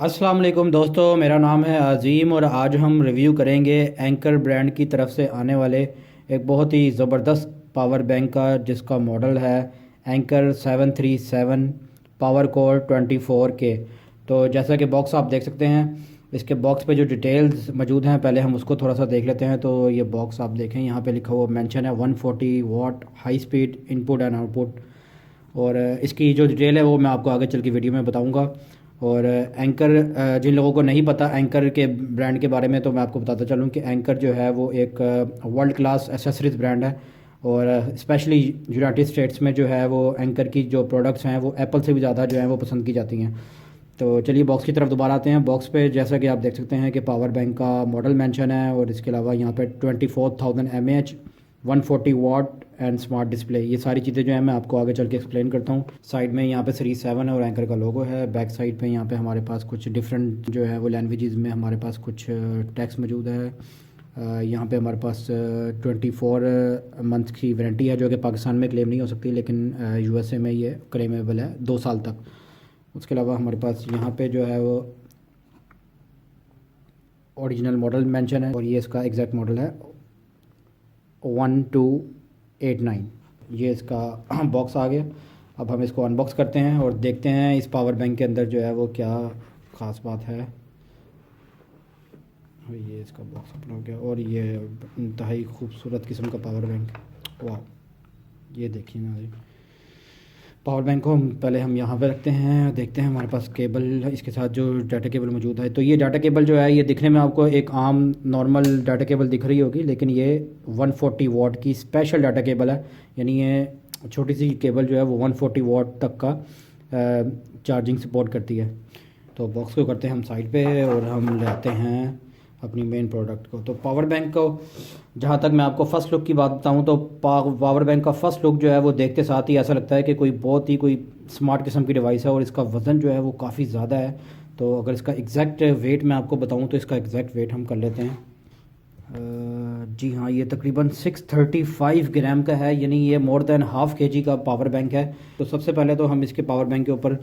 अस्सलाम वालेकुम दोस्तों, मेरा नाम है अज़ीम और आज हम रिव्यू करेंगे एंकर ब्रांड की तरफ से आने वाले एक बहुत ही ज़बरदस्त पावर बैंक का, जिसका मॉडल है एंकर 737 पावर कोर 24K। तो जैसा कि बॉक्स आप देख सकते हैं, इसके बॉक्स पे जो डिटेल्स मौजूद हैं पहले हम उसको थोड़ा सा देख लेते हैं। तो ये बॉक्स आप देखें, यहाँ पे लिखा हुआ मेंशन है 140 watt high speed input and output. और इसकी जो डिटेल है वो मैं आपको आगे चल के वीडियो में बताऊंगा। और एंकर, जिन लोगों को नहीं पता एंकर के ब्रांड के बारे में, तो मैं आपको बताता चलूँ कि एंकर जो है वो एक वर्ल्ड क्लास एसेसरीज ब्रांड है। और स्पेशली यूनाइटेड स्टेट्स में जो है वो एंकर की जो प्रोडक्ट्स हैं वो एप्पल से भी ज़्यादा जो है वो पसंद की जाती हैं। तो चलिए बॉक्स की तरफ दोबारा आते हैं। बॉक्स पे जैसा कि आप देख सकते हैं कि पावर बैंक का मॉडल मेंशन है और इसके अलावा यहाँ पे 24,000 mAh 140 watt and smart display, ये सारी चीज़ें जो है मैं आपको आगे चल के एक्सप्लेन करता हूँ। साइड में यहाँ पे सीरीज 7 है और एंकर का लोगो है। बैक साइड पे यहाँ पे हमारे पास कुछ डिफरेंट जो है वो लैंग्वेजेस में हमारे पास कुछ टेक्स्ट मौजूद है। यहाँ पे हमारे पास 24 मंथ की वारंटी है, जो कि पाकिस्तान में क्लेम नहीं हो सकती, लेकिन यूएसए में ये क्लेमेबल है 2 साल तक। उसके अलावा हमारे पास यहाँ पे जो है वो ओरिजिनल मॉडल मेंशन है और ये इसका एग्जैक्ट मॉडल है 1289। ये इसका बॉक्स आ गया। अब हम इसको अनबॉक्स करते हैं और देखते हैं इस पावर बैंक के अंदर जो है वो क्या ख़ास बात है। ये इसका बॉक्स ओपन हो गया और ये इंतहाई खूबसूरत किस्म का पावर बैंक। वाह, ये देखिए ना जी। पावर बैंक को पहले हम यहाँ पे रखते हैं, देखते हैं हमारे पास केबल इसके साथ जो डाटा केबल मौजूद है। तो ये डाटा केबल जो है ये दिखने में आपको एक आम नॉर्मल डाटा केबल दिख रही होगी, लेकिन ये 140 वाट की स्पेशल डाटा केबल है। यानी ये छोटी सी केबल जो है वो 140 वाट तक का चार्जिंग सपोर्ट करती है। तो बॉक्स को करते हैं हम साइड पे और हम लेते हैं अपनी मेन प्रोडक्ट को। तो पावर बैंक को जहाँ तक मैं आपको फ़र्स्ट लुक की बात बताऊँ तो पावर बैंक का फ़र्स्ट लुक जो है वो देखते साथ ही ऐसा लगता है कि कोई बहुत ही कोई स्मार्ट किस्म की डिवाइस है और इसका वज़न जो है वो काफ़ी ज़्यादा है। तो अगर इसका एग्जैक्ट वेट मैं आपको बताऊँ तो इसका एग्जैक्ट वेट हम कर लेते हैं। जी हाँ, ये तकरीबन 635 ग्राम का है, यानी ये मोर देन हाफ केजी का पावर बैंक है। तो सबसे पहले तो हम इसके पावर बैंक के ऊपर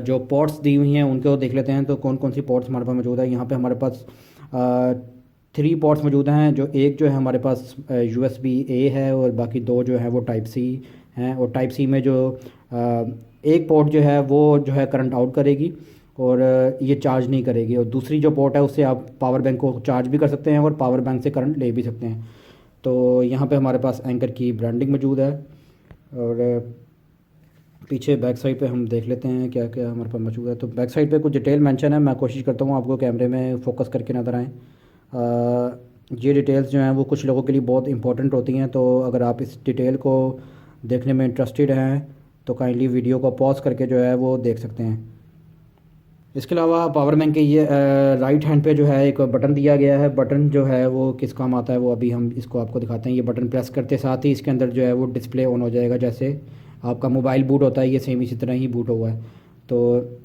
जो पोर्ट्स दी हुई हैं उनको देख लेते हैं। तो कौन कौन सी पोर्ट्स हमारे पास मौजूद है। यहाँ पे हमारे पास 3 पोर्ट्स मौजूद हैं। जो एक जो है हमारे पास USB-A है और बाकी 2 जो है वो टाइप सी हैं। और टाइप सी में जो एक पोर्ट जो है वो जो है करंट आउट करेगी और ये चार्ज नहीं करेगी, और दूसरी जो पोर्ट है उससे आप पावर बैंक को चार्ज भी कर सकते हैं और पावर बैंक से करंट ले भी सकते हैं। तो यहाँ पे हमारे पास एंकर की ब्रांडिंग मौजूद है। और पीछे बैक साइड पे हम देख लेते हैं क्या क्या हमारे पास मौजूद है। तो बैक साइड पे कुछ डिटेल मेंशन है, मैं कोशिश करता हूँ आपको कैमरे में फोकस करके नज़र आएँ। ये डिटेल्स जो हैं वो कुछ लोगों के लिए बहुत इंपॉर्टेंट होती हैं, तो अगर आप इस डिटेल को देखने में इंटरेस्टेड हैं तो काइंडली वीडियो को पॉज करके जो है वो देख सकते हैं। इसके अलावा पावर बैंक के ये राइट हैंड पे जो है एक बटन दिया गया है। बटन जो है वो किस काम आता है वो अभी हम इसको आपको दिखाते हैं। ये बटन प्रेस करते साथ ही इसके अंदर जो है वो डिस्प्ले ऑन हो जाएगा, जैसे आपका मोबाइल बूट होता है, ये सेम इसी तरह ही बूट हुआ है। तो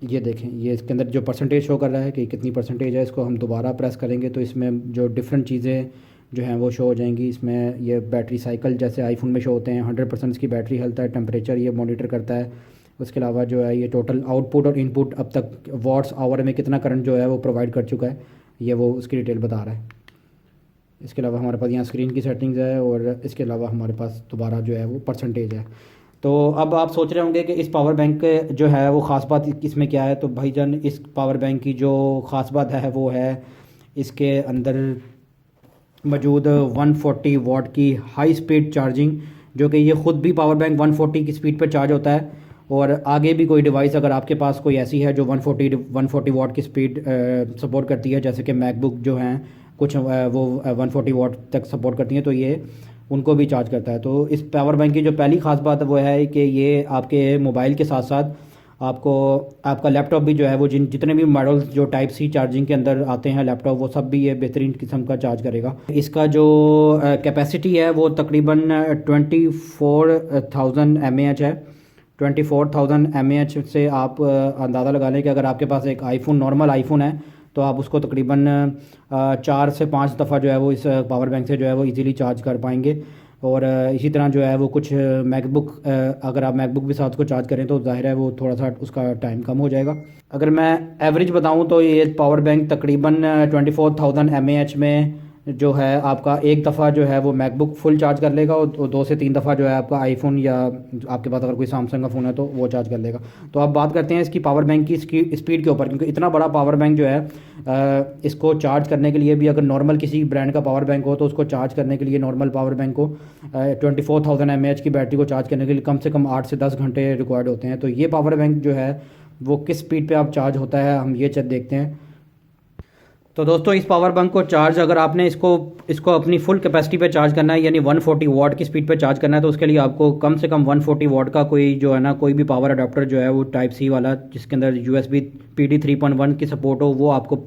ये देखें, ये इसके अंदर जो परसेंटेज शो कर रहा है कि कितनी परसेंटेज है, इसको हम दोबारा प्रेस करेंगे तो इसमें जो डिफरेंट चीज़ें जो हैं वो शो हो जाएंगी। इसमें ये बैटरी साइकिल जैसे आईफोन में शो होते हैं, 100% इसकी बैटरी हेल्थ है, टेम्परेचर ये मॉनिटर करता है। उसके अलावा जो है ये टोटल आउटपुट और इनपुट अब तक वॉट्स आवर में कितना करंट जो है वो प्रोवाइड कर चुका है, ये वो उसकी डिटेल बता रहा है। इसके अलावा हमारे पास यहाँ स्क्रीन की सेटिंग्स है और इसके अलावा हमारे पास दोबारा जो है वो परसेंटेज है। तो अब आप सोच रहे होंगे कि इस पावर बैंक के जो है वो ख़ास बात इसमें क्या है। तो भाईजान, इस पावर बैंक की जो ख़ास बात है वो है इसके अंदर मौजूद 140 वाट की हाई स्पीड चार्जिंग, जो कि ये ख़ुद भी पावर बैंक 140 की स्पीड पर चार्ज होता है। और आगे भी कोई डिवाइस अगर आपके पास कोई ऐसी है जो 140 वाट की स्पीड सपोर्ट करती है, जैसे कि मैकबुक जो हैं कुछ वो 140 वाट तक सपोर्ट करती हैं, तो ये उनको भी चार्ज करता है। तो इस पावर बैंक की जो पहली ख़ास बात है वो है कि ये आपके मोबाइल के साथ साथ आपको आपका लैपटॉप भी जो है वो जितने भी मॉडल्स जो टाइप सी चार्जिंग के अंदर आते हैं लैपटॉप, वो सब भी ये बेहतरीन किस्म का चार्ज करेगा। इसका जो कैपेसिटी है वो तकरीबन 24,000 mAh है। 24,000 mAh से आप अंदाज़ा लगा लें कि अगर आपके पास एक आईफोन, नॉर्मल आईफोन है, तो आप उसको तकरीबन 4 से 5 दफ़ा जो है वो इस पावर बैंक से जो है वो इजीली चार्ज कर पाएंगे। और इसी तरह जो है वो कुछ मैकबुक, अगर आप मैकबुक भी साथ को चार्ज करें तो जाहिर है वो थोड़ा सा उसका टाइम कम हो जाएगा। अगर मैं एवरेज बताऊं तो ये पावर बैंक तकरीबन 24,000 mAh में जो है आपका एक दफ़ा जो है वो मैकबुक फुल चार्ज कर लेगा, और 2 से 3 दफ़ा जो है आपका आईफोन या आपके पास अगर कोई सैमसंग का फ़ोन है तो वो चार्ज कर लेगा। तो अब बात करते हैं इसकी पावर बैंक की स्पीड के ऊपर, क्योंकि इतना बड़ा पावर बैंक जो है इसको चार्ज करने के लिए भी, अगर नॉर्मल किसी ब्रांड का पावर बैंक हो तो उसको चार्ज करने के लिए, नॉर्मल पावर बैंक को 24,000 mAh की बैटरी को चार्ज करने के लिए कम से कम 8 से 10 घंटे रिक्वायर्ड होते हैं। तो ये पावर बैंक जो है वो किस स्पीड पे आप चार्ज होता है हम ये देखते हैं। तो दोस्तों इस पावर बैंक को चार्ज, अगर आपने इसको इसको अपनी फुल कैपेसिटी पे चार्ज करना है, यानी 140 वाट की स्पीड पे चार्ज करना है, तो उसके लिए आपको कम से कम 140 वाट का कोई जो है ना, कोई भी पावर अडाप्टर जो है वो टाइप सी वाला, जिसके अंदर USB PD 3.1 की सपोर्ट हो, वो आपको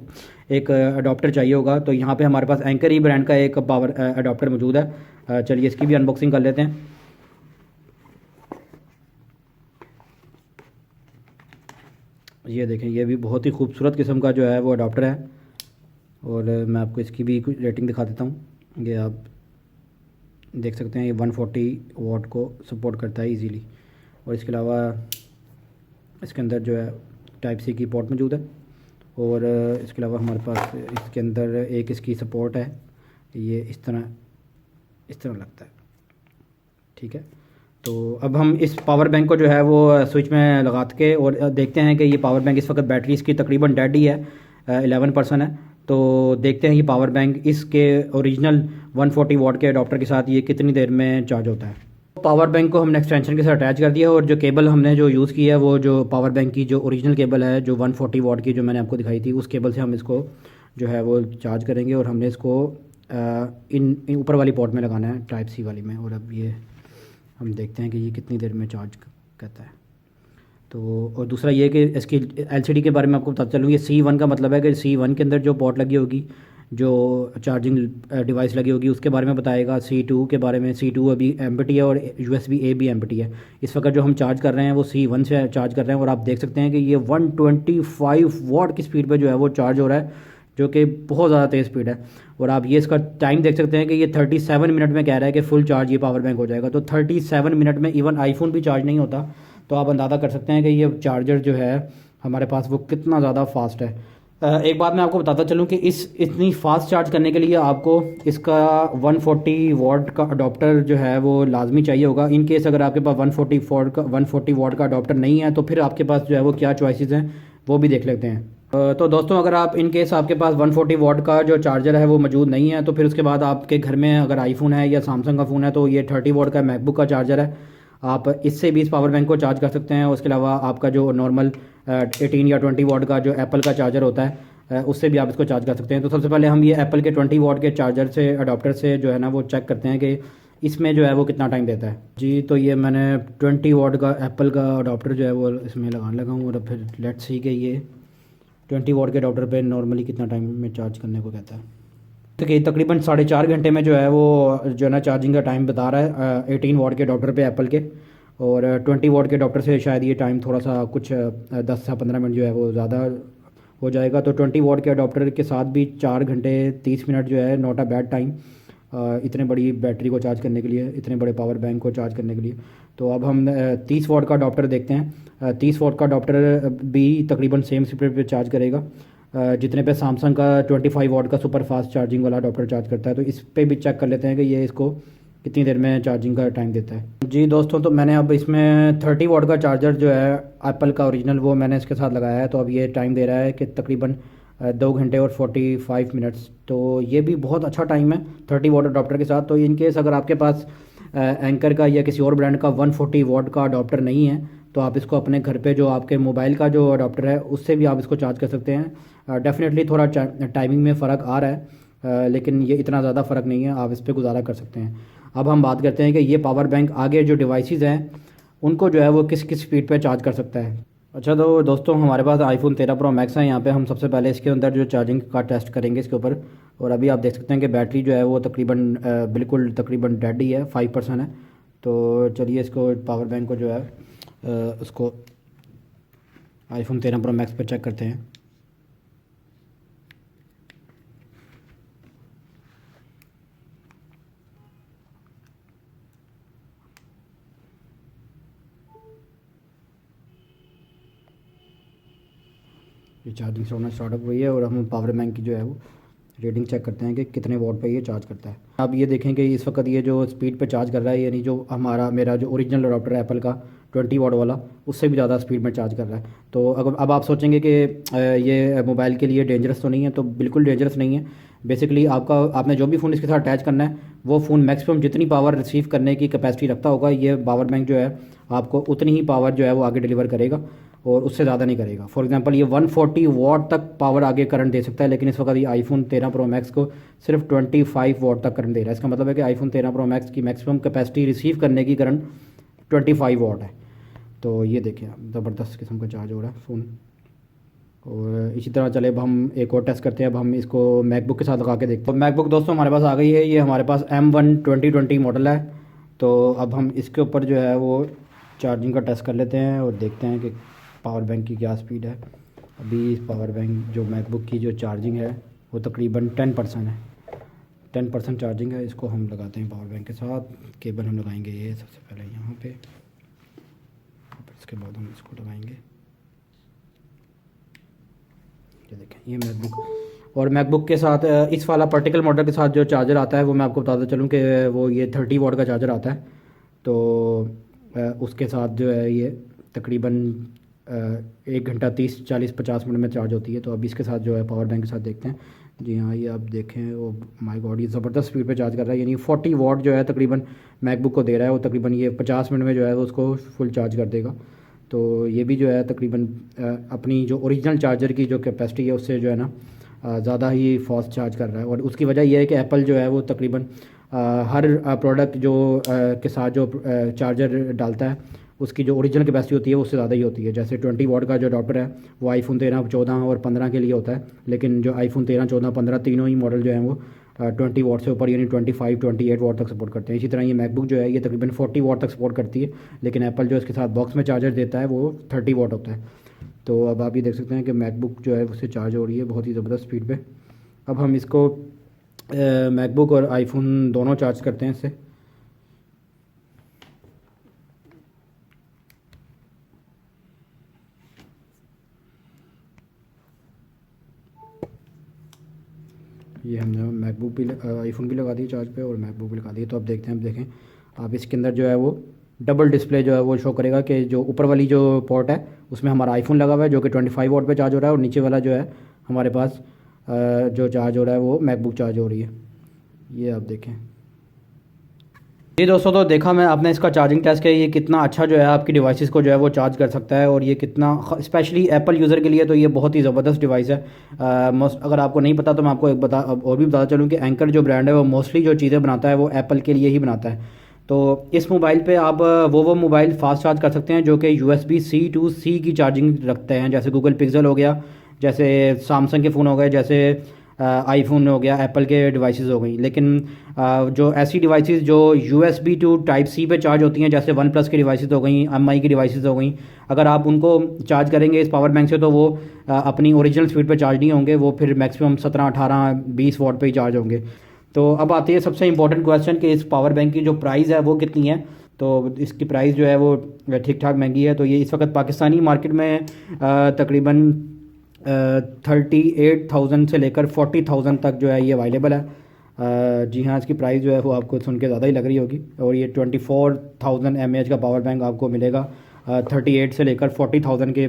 एक अडाप्टर चाहिए होगा। तो यहाँ पे हमारे पास एंकर ही ब्रांड का एक पावर अडाप्टर मौजूद है। चलिए इसकी भी अनबॉक्सिंग कर लेते हैं। ये देखें, ये भी बहुत ही खूबसूरत किस्म का जो है वो अडाप्टर है, और मैं आपको इसकी भी कुछ रेटिंग दिखा देता हूँ। ये आप देख सकते हैं, ये 140 वाट को सपोर्ट करता है इजीली। और इसके अलावा इसके अंदर जो है टाइप सी की पोर्ट मौजूद है, और इसके अलावा हमारे पास इसके अंदर एक इसकी सपोर्ट है, ये इस तरह लगता है। ठीक है, तो अब हम इस पावर बैंक को जो है वो स्विच में लगा के और देखते हैं कि ये पावर बैंक इस वक्त बैटरी इसकी तकरीबन डेड ही है, 11% है। तो देखते हैं ये पावर बैंक इसके ओरिजिनल 140 वाट के अडॉप्टर के साथ ये कितनी देर में चार्ज होता है। पावर बैंक को हमने एक्सटेंशन के साथ अटैच कर दिया है, और जो केबल हमने जो यूज़ की है वो जो पावर बैंक की जो ओरिजिनल केबल है, जो 140 वाट की जो मैंने आपको दिखाई थी, उस केबल से हम इसको जो है वो चार्ज करेंगे। और हमने इसको इन ऊपर वाली पोर्ट में लगाना है, टाइप सी वाली में। और अब ये हम देखते हैं कि ये कितनी देर में चार्ज करता है। तो और दूसरा ये कि इसकी LCD के बारे में आपको बताता चलूँ, ये C1 का मतलब है कि C1 के अंदर जो पोर्ट लगी होगी, जो चार्जिंग डिवाइस लगी होगी, उसके बारे में बताएगा। C2 के बारे में, C2 अभी एम्प्टी है और USB-A भी एम्प्टी है। इस वक्त जो हम चार्ज कर रहे हैं वो C1 से चार्ज कर रहे हैं, और आप देख सकते हैं कि ये 125 वाट की स्पीड पे जो है वो चार्ज हो रहा है, जो कि बहुत ज़्यादा तेज़ स्पीड है। और आप ये इसका टाइम देख सकते हैं कि ये 37 मिनट में कह रहा है कि फुल चार्ज ये पावर बैंक हो जाएगा। तो 37 मिनट में इवन आईफोन भी चार्ज नहीं होता। तो आप अंदाज़ा कर सकते हैं कि ये चार्जर जो है हमारे पास वो कितना ज़्यादा फास्ट है। एक बात मैं आपको बताता चलूँ कि इतनी फास्ट चार्ज करने के लिए आपको इसका 140 वाट का अडॉप्टर जो है वो लाजमी चाहिए होगा। इन केस अगर आपके पास 140 वाट का अडॉप्टर नहीं है, तो फिर आपके पास जो है वो क्या चॉइसेस हैं वो भी देख लेते हैं। तो दोस्तों अगर आप इन केस आपके पास 140 वाट का जो चार्जर है वो मौजूद नहीं है, तो फिर उसके बाद आपके घर में अगर आईफोन है या सैमसंग का फ़ोन है, तो ये 30 वाट का मैकबुक का चार्जर है, आप इससे भी इस पावर बैंक को चार्ज कर सकते हैं। उसके अलावा आपका जो नॉर्मल 18 या 20 वाट का जो एप्पल का चार्जर होता है, उससे भी आप इसको चार्ज कर सकते हैं। तो सबसे पहले हम ये एप्पल के 20 वाट के चार्जर से, अडॉप्टर से जो है ना वो चेक करते हैं कि इसमें जो है वो कितना टाइम देता है। जी, तो ये मैंने 20 वाट का एप्पल का अडॉप्टर जो है वो इसमें लगाने लगा हूँ, और फिर लेट्स सी कि ये 20 वाट के अडॉप्टर पे नॉर्मली कितना टाइम में चार्ज करने को कहता है। तो कि तकरीबन 4.5 घंटे में जो है वो जो है ना चार्जिंग का टाइम बता रहा है 18 वाट के अडॉप्टर पे एप्पल के, और 20 वाट के अडॉप्टर से शायद ये टाइम थोड़ा सा कुछ 10 से 15 मिनट जो है वो ज़्यादा हो जाएगा। तो 20 वाट के अडॉप्टर के साथ भी 4 घंटे 30 मिनट जो है नॉट अ बैड टाइम इतने बड़ी बैटरी को चार्ज करने के लिए, इतने बड़े पावर बैंक को चार्ज करने के लिए। तो अब हम 30 वाट का अडॉप्टर देखते हैं। 30 वाट का अडॉप्टर भी तकरीबन सेम स्पीड पे चार्ज करेगा जितने पे सैमसंग का 25 वाट का सुपर फास्ट चार्जिंग वाला अडॉप्टर चार्ज करता है। तो इस पे भी चेक कर लेते हैं कि ये इसको कितनी देर में चार्जिंग का टाइम देता है। जी दोस्तों, तो मैंने अब इसमें 30 वाट का चार्जर जो है एप्पल का ओरिजिनल वो मैंने इसके साथ लगाया है। तो अब ये टाइम दे रहा है कि तकरीबन 2 घंटे और 45 मिनट्स। तो ये भी बहुत अच्छा टाइम है 30 वाट अडॉप्टर के साथ। तो इन केस अगर आपके पास एंकर का या किसी और ब्रांड का 140 वाट का अडॉप्टर नहीं है, तो आप इसको अपने घर पे जो आपके मोबाइल का जो अडॉप्टर है उससे भी आप इसको चार्ज कर सकते हैं। डेफिनेटली थोड़ा टाइमिंग में फ़र्क आ रहा है, लेकिन ये इतना ज़्यादा फ़र्क नहीं है, आप इस पर गुजारा कर सकते हैं। अब हम बात करते हैं कि ये पावर बैंक आगे जो डिवाइसेस हैं उनको जो है वो किस किस स्पीड पे चार्ज कर सकता है। अच्छा, तो दोस्तों हमारे पास आईफोन 13 प्रो मैक्स है। यहाँ पे हम सबसे पहले इसके अंदर जो चार्जिंग का टेस्ट करेंगे इसके ऊपर। और अभी आप देख सकते हैं कि बैटरी जो है वो बिल्कुल तकरीबन डेड ही है, 5% है। तो चलिए इसको पावर बैंक को जो है उसको आईफोन 13 प्रो मैक्स पर चेक करते हैं। ये चार्जिंग से होना स्टार्ट हो गई है और हम पावर बैंक की जो है वो रीडिंग चेक करते हैं कि कितने वॉट पे ये चार्ज करता है। आप ये देखें कि इस वक्त ये जो स्पीड पे चार्ज कर रहा है, यानी जो मेरा जो ओरिजिनल अडोप्टर है एप्पल का 20 वॉट वाला, उससे भी ज़्यादा स्पीड में चार्ज कर रहा है। तो अगर अब आप सोचेंगे कि ये मोबाइल के लिए डेंजरस तो नहीं है, तो बिल्कुल डेंजरस नहीं है। बेसिकली आपने जो भी फ़ोन इसके साथ अटैच करना है, वो फ़ोन मैक्सिमम जितनी पावर रिसीव करने की कैपेसिटी रखता होगा, ये पावर बैंक जो है आपको उतनी ही पावर जो है वो आगे डिलीवर करेगा और उससे ज़्यादा नहीं करेगा। फॉर एग्जांपल ये 140 वॉट तक पावर आगे करंट दे सकता है, लेकिन इस वक्त ये आईफोन 13 प्रो मैक्स को सिर्फ 25 वॉट तक करंट दे रहा है। इसका मतलब है कि आईफोन 13 प्रो मैक्स की मैक्सिमम कैपेसिटी रिसीव करने की करंट 25 वॉट है। तो ये देखिए ज़बरदस्त किस्म का चार्ज हो रहा है फ़ोन। और इसी तरह चले अब हम एक और टेस्ट करते हैं। अब हम इसको मैकबुक के साथ लगा के देखते हैं। मैकबुक दोस्तों हमारे पास आ गई है, ये हमारे पास M1 2020 मॉडल है। तो अब हम इसके ऊपर जो है वो चार्जिंग का टेस्ट कर लेते हैं और देखते हैं कि पावर बैंक की क्या स्पीड है। अभी पावर बैंक जो मैकबुक की जो चार्जिंग है वो तकरीबन 10% है, 10% चार्जिंग है। इसको हम लगाते हैं पावर बैंक के साथ। केबल हम लगाएंगे ये सबसे पहले यहाँ पे, इसके बाद हम इसको लगाएंगे। ये देखें ये मैकबुक, और मैकबुक के साथ इस वाला पर्टिकुलर मॉडल के साथ जो चार्जर आता है वो मैं आपको बताता चलूँ कि वो ये 30 वॉट का चार्जर आता है। तो उसके साथ जो है ये तकरीबन 1 घंटा 30-40-50 मिनट में चार्ज होती है। तो अब इसके साथ जो है पावर बैंक के साथ देखते हैं। जी हाँ, ये आप देखें, ओ माय गॉड, ये ज़बरदस्त स्पीड पे चार्ज कर रहा है। यानी 40 वॉट जो है तकरीबन मैकबुक को दे रहा है, वो तकरीबन ये 50 मिनट में जो है वो उसको फुल चार्ज कर देगा। तो ये भी जो है तकरीबन अपनी जो ओरिजिनल चार्जर की जो कैपेसिटी है उससे जो है ना ज़्यादा ही फास्ट चार्ज कर रहा है। और उसकी वजह यह है कि एप्पल जो है वो तकरीबन हर प्रोडक्ट जो के साथ जो चार्जर डालता है उसकी जो ओरिजिनल कैपेसिटी होती है उससे ज़्यादा ही होती है। जैसे 20 वॉट का जो अडॉप्टर है वो आईफोन 13, 14 और 15 के लिए होता है, लेकिन जो आईफोन 13, 14, 15 तीनों ही मॉडल जो हैं वो 20 वॉट से ऊपर यानी 25, 28 वॉट तक सपोर्ट करते हैं। इसी तरह ये मैकबुक जो है ये तकरीबन 40 वॉट तक सपोर्ट करती है, लेकिन एप्पल जो इसके साथ बॉक्स में चार्जर देता है वो 30 वॉट होता है। तो अब आप ये देख सकते हैं कि मैकबुक जो है उससे चार्ज हो रही है बहुत ही ज़बरदस्त स्पीड पे। अब हम इसको मैकबुक और आईफोन दोनों चार्ज करते हैं इससे। ये हमने मैकबुक भी आईफोन भी लगा दी चार्ज पे और मैकबुक भी लगा दी। तो अब देखते हैं, अब देखें आप इसके अंदर जो है वो डबल डिस्प्ले जो है वो शो करेगा कि जो ऊपर वाली जो पोर्ट है उसमें हमारा आईफोन लगा हुआ है जो कि 25 वॉट पे चार्ज हो रहा है, और नीचे वाला जो है हमारे पास जो चार्ज हो रहा है वो मैकबुक चार्ज हो रही है। ये आप देखें। जी दोस्तों, तो देखा मैं आपने इसका चार्जिंग टेस्ट किया, ये कितना अच्छा जो है आपकी डिवाइसेस को जो है वो चार्ज कर सकता है, और ये कितना स्पेशली एप्पल यूज़र के लिए तो ये बहुत ही ज़बरदस्त डिवाइस है। अगर आपको नहीं पता तो मैं आपको एक और भी बताता चलूँ कि एंकर जो ब्रांड है वो मोस्टली जो चीज़ें बनाता है वो एप्पल के लिए ही बनाता है। तो इस मोबाइल पे आप वो मोबाइल फास्ट चार्ज कर सकते हैं जो कि USB-C to C की चार्जिंग रखते हैं, जैसे गूगल पिक्सल हो गया, जैसे सैमसंग के फ़ोन हो गए, जैसे आईफोन हो गया, एप्पल के डिवाइसेस हो गई। लेकिन जो ऐसी डिवाइसेस जो USB to Type-C पे चार्ज होती हैं, जैसे वन प्लस की डिवाइसेस हो गई, MI की डिवाइसेस हो गई, अगर आप उनको चार्ज करेंगे इस पावर बैंक से तो वो अपनी ओरिजिनल स्पीड पे चार्ज नहीं होंगे, वो फिर मैक्सिमम 17, 18, 20 वॉट पे ही चार्ज होंगे। तो अब आती है सबसे इंपॉर्टेंट क्वेश्चन कि इस पावर बैंक की जो प्राइस है वो कितनी है। तो इसकी प्राइस जो है वो ठीक ठाक महंगी है। तो ये इस वक्त पाकिस्तानी मार्केट में तकरीबन 38,000 से लेकर 40,000 तक जो है ये अवेलेबल है। जी हाँ, इसकी प्राइस जो है वो आपको सुन के ज़्यादा ही लग रही होगी, और ये 24,000 mAh का पावर बैंक आपको मिलेगा 38 से लेकर 40,000 के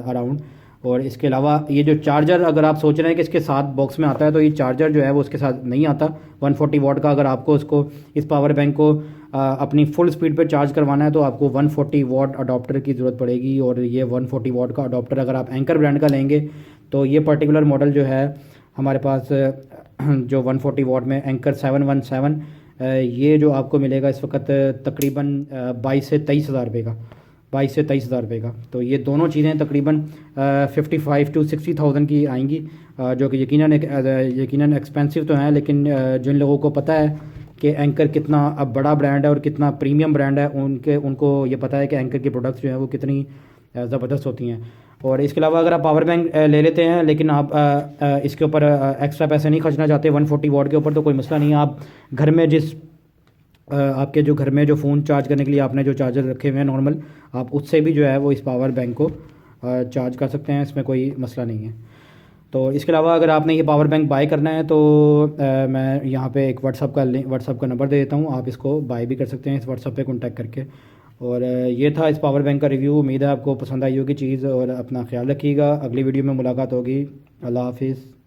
अराउंड। और इसके अलावा ये जो चार्जर अगर आप सोच रहे हैं कि इसके साथ बॉक्स में आता है, तो ये चार्जर जो है वो उसके साथ नहीं आता 140 वॉट का। अगर आपको उसको इस पावर बैंक को अपनी फुल स्पीड पे चार्ज करवाना है तो आपको 140 वॉट अडॉप्टर की ज़रूरत पड़ेगी, और ये 140 वॉट का अडॉप्टर अगर आप एंकर ब्रांड का लेंगे तो ये पर्टिकुलर मॉडल जो है हमारे पास जो 140 वॉट में एंकर 717 ये जो आपको मिलेगा इस वक्त तकरीबन 22 से 23 हज़ार रुपये का, 22 से 23 हज़ार रुपये का। तो ये दोनों चीज़ें तकरीबन 55 to 60,000 की आएंगी, जो कि यकीनन एक्सपेंसिव तो हैं, लेकिन जिन लोगों को पता है कि एंकर कितना अब बड़ा ब्रांड है और कितना प्रीमियम ब्रांड है, उनको ये पता है कि एंकर की प्रोडक्ट्स जो है वो कितनी ज़बरदस्त होती हैं। और इसके अलावा अगर आप पावर बैंक ले लेते हैं लेकिन आप इसके ऊपर एक्स्ट्रा पैसे नहीं खर्चना चाहते 140 वॉट के ऊपर, तो कोई मसला नहीं है। आप घर में आपके जो घर में जो फ़ोन चार्ज करने के लिए आपने जो चार्जर रखे हुए हैं नॉर्मल, आप उससे भी जो है वो इस पावर बैंक को चार्ज कर सकते हैं, इसमें कोई मसला नहीं है। तो इसके अलावा अगर आपने ये पावर बैंक बाय करना है तो मैं यहाँ पे एक व्हाट्सअप का नंबर दे देता हूँ, आप इसको बाय भी कर सकते हैं इस व्हाट्सअप पे कॉन्टैक्ट करके। और ये था इस पावर बैंक का रिव्यू। उम्मीद है आपको पसंद आई होगी चीज़, और अपना ख्याल रखिएगा। अगली वीडियो में मुलाकात होगी। अल्लाह हाफिज़।